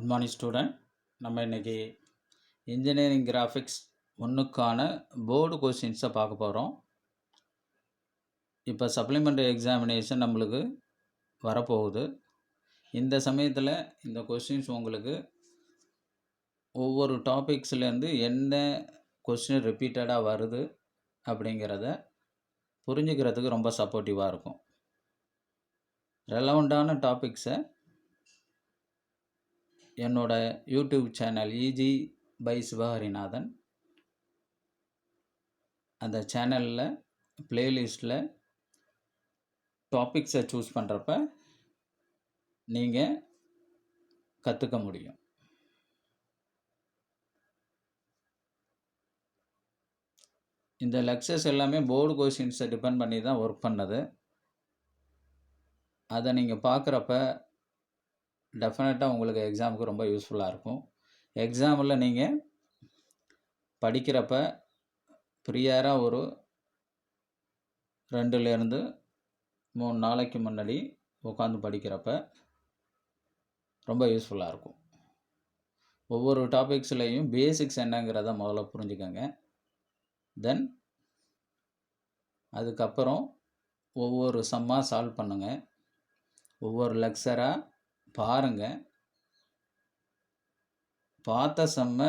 Good morning student. நம்ம இன்றைக்கி engineering graphics ஒன்றுக்கான board கொஸ்டின்ஸை பார்க்க போகிறோம். இப்போ சப்ளிமெண்ட்ரி எக்ஸாமினேஷன் நம்மளுக்கு வரப்போகுது. இந்த சமயத்தில் இந்த கொஸ்டின்ஸ் உங்களுக்கு ஒவ்வொரு டாபிக்ஸ்லேருந்து என்ன கொஸ்டின் ரிப்பீட்டடாக வருது அப்படிங்கிறத புரிஞ்சுக்கிறதுக்கு ரொம்ப சப்போர்ட்டிவாக இருக்கும். ரெலவெண்ட்டான டாபிக்ஸை என்னோட யூடியூப் சேனல் இஜி பை சிவாஹரிநாதன் அந்த சேனலில் ப்ளேலிஸ்ட்டில் டாபிக்ஸை சூஸ் பண்ணுறப்ப நீங்கள் கற்றுக்க முடியும். இந்த லெக்சர்ஸ் எல்லாமே போர்டு கொஸ்டின்ஸை டிபெண்ட் பண்ணி தான் ஒர்க் பண்ணது. அதை நீங்கள் பார்க்குறப்ப டெஃபினட்டாக உங்களுக்கு எக்ஸாமுக்கு ரொம்ப யூஸ்ஃபுல்லாக இருக்கும். எக்ஸாமில் நீங்கள் படிக்கிறப்ப ப்ரியராக ஒரு 2லேருந்து 3 நாளைக்கு முன்னாடி உட்காந்து படிக்கிறப்ப ரொம்ப யூஸ்ஃபுல்லாக இருக்கும். ஒவ்வொரு டாபிக்ஸ்லேயும் பேசிக்ஸ் என்னங்கிறத முதல்ல புரிஞ்சுக்கோங்க. தென் அதுக்கப்புறம் ஒவ்வொரு சம்மாக சால்வ் பண்ணுங்கள். ஒவ்வொரு லெக்சராக பாருங்கள். பார்த்த சம்மை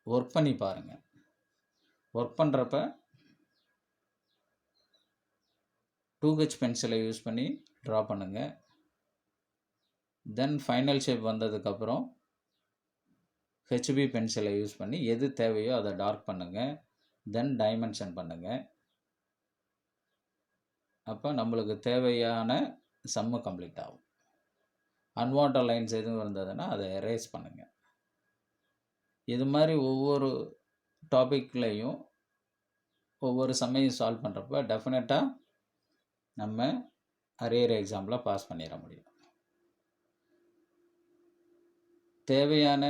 ஒர்க் பண்ணி பாருங்கள். ஒர்க் பண்ணுறப்ப 2H பென்சிலை யூஸ் பண்ணி ட்ரா பண்ணுங்கள். தென் ஃபைனல் ஷேப் வந்ததுக்கப்புறம் HB பென்சிலை யூஸ் பண்ணி எது தேவையோ அதை டார்க் பண்ணுங்கள். தென் டைமென்ஷன் பண்ணுங்கள். அப்போ நம்மளுக்கு தேவையான சம்மு கம்ப்ளீட் ஆகும். அன்வான்ட் லைன்ஸ் எதுவும் இருந்ததுன்னா அதை எரேஸ் பண்ணுங்கள். இது மாதிரி ஒவ்வொரு டாபிக்லேயும் ஒவ்வொரு சம்மையும் சால்வ் பண்ணுறப்ப டெஃபினட்டாக நம்ம அரியர் எக்ஸாமில் பாஸ் பண்ணிட முடியும். தேவையான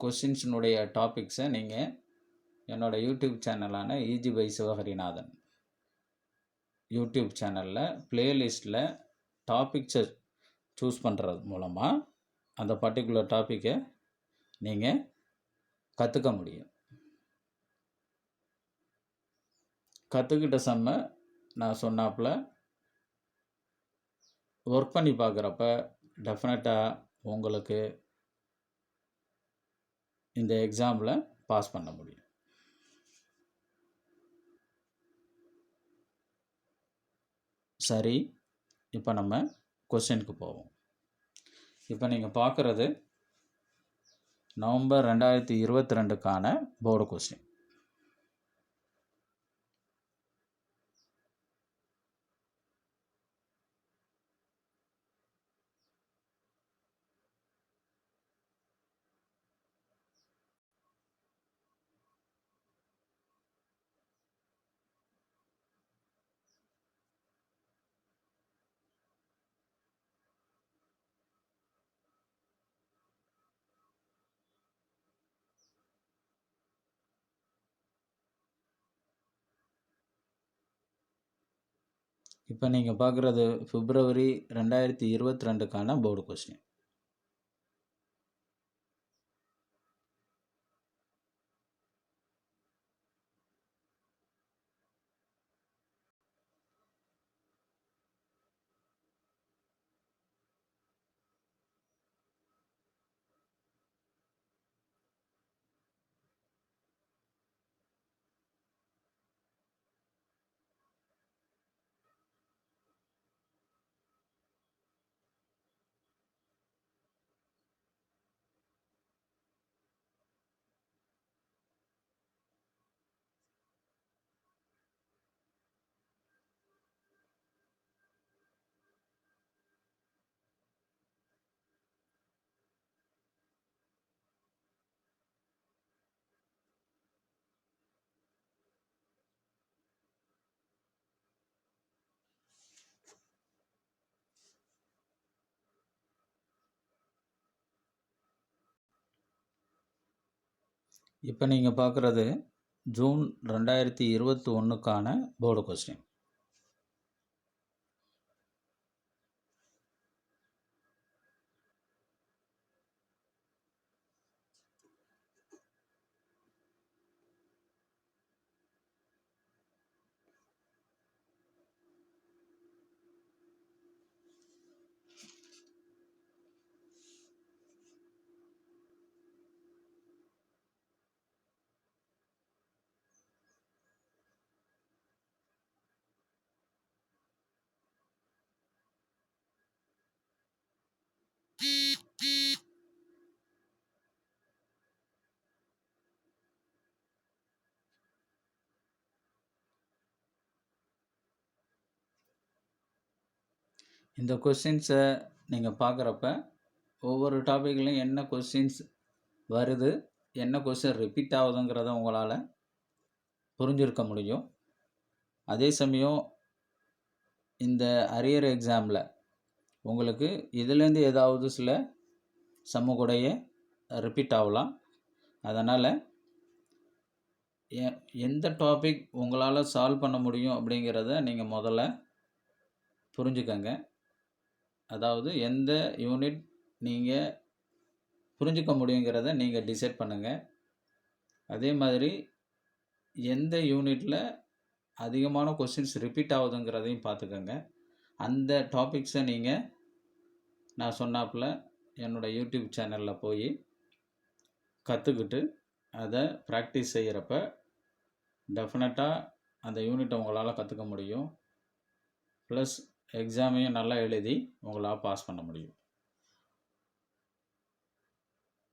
கொஸ்டின்ஸினுடைய டாபிக்ஸை நீங்கள் என்னோடய யூடியூப் சேனலான இஜி பை சிவஹரிநாதன் யூடியூப் சேனலில் ப்ளேலிஸ்ட்டில் டாபிக்ஸை சூஸ் பண்ணுறது மூலமாக அந்த பர்டிகுலர் டாப்பிக்கை நீங்கள் கற்றுக்க முடியும். கற்றுக்கிட்ட சம்மை நான் சொன்னாப்பில் ஒர்க் பண்ணி பார்க்குறப்ப டெஃபினட்டாக உங்களுக்கு இந்த எக்ஸாமில் பாஸ் பண்ண முடியும். சரி, இப்போ நம்ம கொஸ்டினுக்கு போவோம். இப்போ நீங்கள் பார்க்குறது நவம்பர் 2022க்கான போர்டு கொஸ்டின். இப்போ நீங்கள் பார்க்குறது பிப்ரவரி 2022க்கான போர்டு கொஸ்டின். இப்போ நீங்கள் பார்க்குறது ஜூன் 2021க்கான போர்டு கொஸ்டின். இந்த கொஸ்டின்ஸை நீங்கள் பார்க்குறப்ப ஒவ்வொரு டாப்பிக்லையும் என்ன கொஸ்டின்ஸ் வருது, என்ன கொஸ்டின் ரிப்பீட் ஆகுதுங்கிறத உங்களால் புரிஞ்சிருக்க முடியும். அதே சமயம் இந்த அரியர் எக்ஸாமில் உங்களுக்கு இதுலேருந்து ஏதாவது சில சம்முக்கூடைய ரிப்பீட் ஆகலாம். அதனால் எந்த டாபிக் உங்களால் சால்வ் பண்ண முடியும் அப்படிங்கிறத நீங்கள் முதல்ல புரிஞ்சுக்கங்க. அதாவது எந்த யூனிட் நீங்கள் புரிஞ்சுக்க முடியுங்கிறத நீங்கள் டிசைட் பண்ணுங்கள். அதே மாதிரி எந்த யூனிட்டில் அதிகமான கொஸ்டின்ஸ் ரிப்பீட் ஆகுதுங்கிறதையும் பார்த்துக்கோங்க. அந்த டாபிக்ஸை நீங்கள் நான் சொன்னாப்புல என்னோடய யூடியூப் சேனலில் போய் கற்றுக்கிட்டு அதை ப்ராக்டிஸ் செய்கிறப்ப டெஃபினட்டாக அந்த யூனிட்டை உங்களால் கற்றுக்க முடியும். ப்ளஸ் எக்ஸாமையும் நல்லா எழுதி உங்களால் பாஸ் பண்ண முடியும்.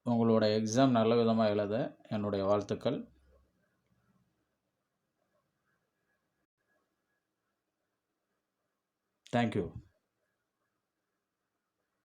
உங்களோட எக்ஸாம் நல்ல விதமாக எழுத என்னுடைய வாழ்த்துக்கள். தேங்க்யூ.